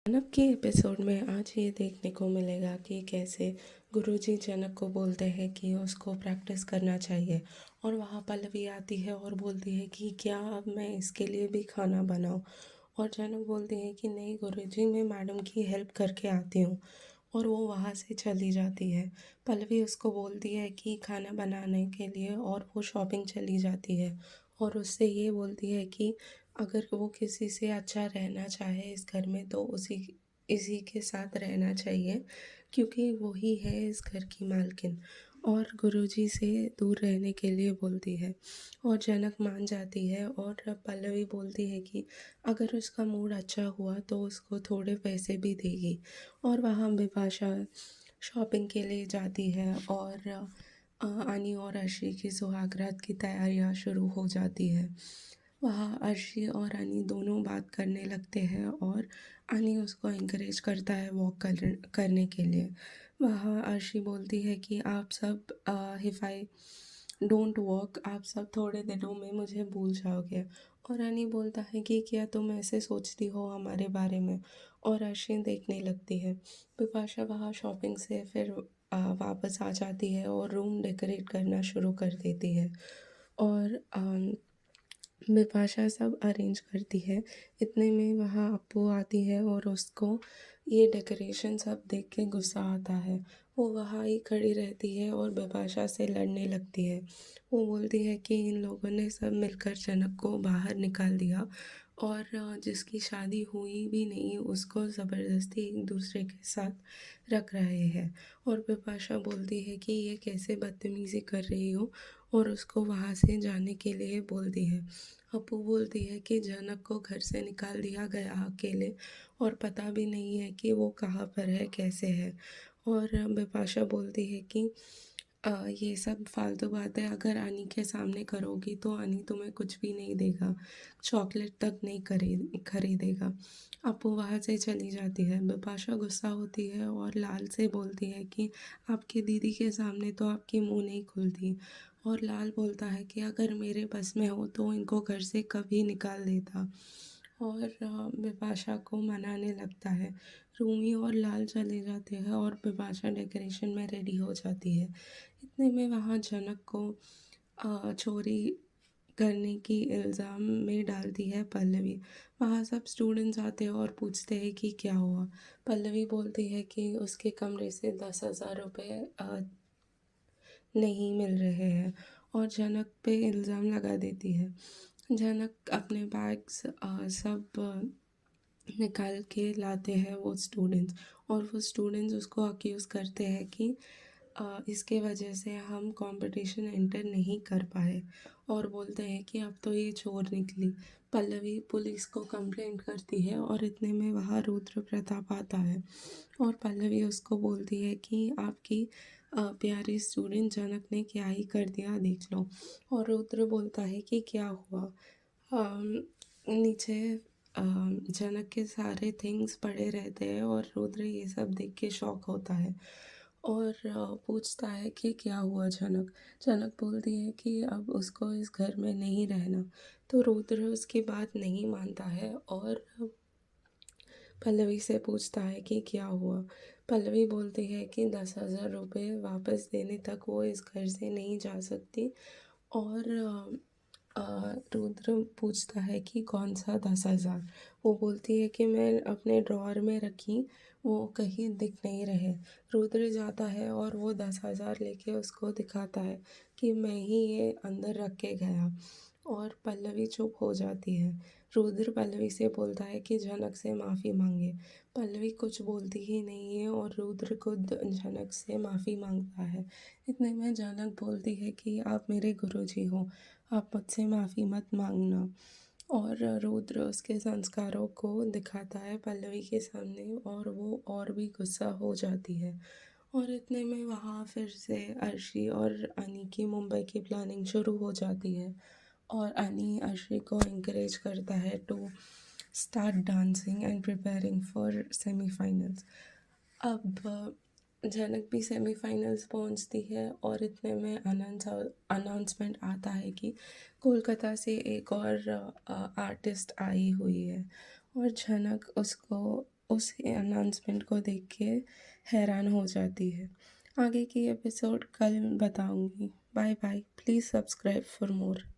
जनक के एपिसोड में आज ये देखने को मिलेगा कि कैसे गुरुजी जनक को बोलते हैं कि उसको प्रैक्टिस करना चाहिए। और वहाँ पल्लवी आती है और बोलती है कि क्या अब मैं इसके लिए भी खाना बनाऊँ। और जनक बोलती है कि नहीं गुरुजी, मैं मैडम की हेल्प करके आती हूँ। और वो वहाँ से चली जाती है। पल्लवी उसको बोलती है कि खाना बनाने के लिए, और वो शॉपिंग चली जाती है। और उससे ये बोलती है कि अगर वो किसी से अच्छा रहना चाहे इस घर में तो उसी इसी के साथ रहना चाहिए, क्योंकि वही है इस घर की मालकिन। और गुरुजी से दूर रहने के लिए बोलती है। और जनक मान जाती है। और पल्लवी बोलती है कि अगर उसका मूड अच्छा हुआ तो उसको थोड़े पैसे भी देगी। और वहाँ बिपाशा शॉपिंग के लिए जाती है। और आनी और अर्शी की सुहागरात की तैयारियां शुरू हो जाती है। वहाँ अर्शी और अनी दोनों बात करने लगते हैं। और अनी उसको इनकरेज करता है वॉक करने के लिए। वहाँ अर्शी बोलती है कि आप सब इफ़ आई डोंट वॉक, आप सब थोड़े दिनों में मुझे भूल जाओगे। और अनी बोलता है कि क्या तुम ऐसे सोचती हो हमारे बारे में। और अर्शी देखने लगती है। बिपाशा वहाँ शॉपिंग से फिर वापस आ जाती है और रूम डेकोरेट करना शुरू कर देती है। और बिपाशा सब अरेंज करती है। इतने में वहाँ अप्पू आती है और उसको ये डेकोरेशन सब देख के गुस्सा आता है। वो वहाँ ही खड़ी रहती है और बिपाशा से लड़ने लगती है। वो बोलती है कि इन लोगों ने सब मिलकर जनक को बाहर निकाल दिया, और जिसकी शादी हुई भी नहीं उसको ज़बरदस्ती एक दूसरे के साथ रख रहे हैं। और बिपाशा बोलती है कि ये कैसे बदतमीज़ी कर रही हो, और उसको वहाँ से जाने के लिए बोलती है। अप्पू बोलती है कि जनक को घर से निकाल दिया गया अकेले, और पता भी नहीं है कि वो कहाँ पर है, कैसे है। और बिपाशा बोलती है कि ये सब फालतू बातें अगर अनी के सामने करोगी तो अनी तुम्हें कुछ भी नहीं देगा, चॉकलेट तक नहीं खरीदेगा। अप्पू वहाँ से चली जाती है। बिपाशा गुस्सा होती है और लाल से बोलती है कि आपकी दीदी के सामने तो आपकी मुंह नहीं खुलती। और लाल बोलता है कि अगर मेरे बस में हो तो इनको घर से कभी निकाल देता। और बिपाशा को मनाने लगता है। रूमी और लाल चले जाते हैं और बिपाशा डेकोरेशन में रेडी हो जाती है। इतने में वहाँ जनक को चोरी करने की इल्ज़ाम में डालती है पल्लवी। वहाँ सब स्टूडेंट्स आते हैं और पूछते हैं कि क्या हुआ। पल्लवी बोलती है कि उसके कमरे से 10,000 रुपये नहीं मिल रहे हैं, और जनक पे इल्ज़ाम लगा देती है। जनक अपने बैग्स सब निकाल के लाते हैं वो स्टूडेंट्स। और वो स्टूडेंट्स उसको अक्यूज़ करते हैं कि इसके वजह से हम कंपटीशन एंटर नहीं कर पाए, और बोलते हैं कि अब तो ये चोर निकली। पल्लवी पुलिस को कंप्लेंट करती है। और इतने में वहाँ रुद्र प्रताप आता है। और पल्लवी उसको बोलती है कि आपकी प्यारी स्टूडेंट जनक ने क्या ही कर दिया, देख लो। और रुद्र बोलता है कि क्या हुआ। नीचे जनक के सारे थिंग्स पड़े रहते हैं, और रुद्र ये सब देख के शॉक होता है। और पूछता है कि क्या हुआ जनक। जनक बोलती है कि अब उसको इस घर में नहीं रहना। तो रुद्र उसकी बात नहीं मानता है और पल्लवी से पूछता है कि क्या हुआ। पल्लवी बोलती है कि 10,000 रुपये वापस देने तक वो इस घर से नहीं जा सकती। और रुद्र पूछता है कि कौन सा 10,000। वो बोलती है कि मैं अपने ड्रॉअर में रखी, वो कहीं दिख नहीं रहे। रुद्र जाता है और वो 10,000 लेके उसको दिखाता है कि मैं ही ये अंदर रख के गया। और पल्लवी चुप हो जाती है। रुद्र पल्लवी से बोलता है कि जनक से माफ़ी मांगे। पल्लवी कुछ बोलती ही नहीं है और रुद्र खुद जनक से माफ़ी मांगता है। इतने में जनक बोलती है कि आप मेरे गुरुजी हो, आप मुझसे माफ़ी मत मांगना। और रुद्र उसके संस्कारों को दिखाता है पल्लवी के सामने, और वो और भी गुस्सा हो जाती है। और इतने में वहाँ फिर से अर्शी और अनी की मुंबई की प्लानिंग शुरू हो जाती है। और अनी अर्शी को encourage करता है to start dancing and preparing for semifinals. अब जनक भी सेमीफाइनल्स पहुंचती है, और इतने में अनाउंसमेंट आता है कि कोलकाता से एक और आर्टिस्ट आई हुई है। और जनक उसको उस अनाउंसमेंट को देख के हैरान हो जाती है। आगे की एपिसोड कल बताऊँगी। Bye bye. Please subscribe for more.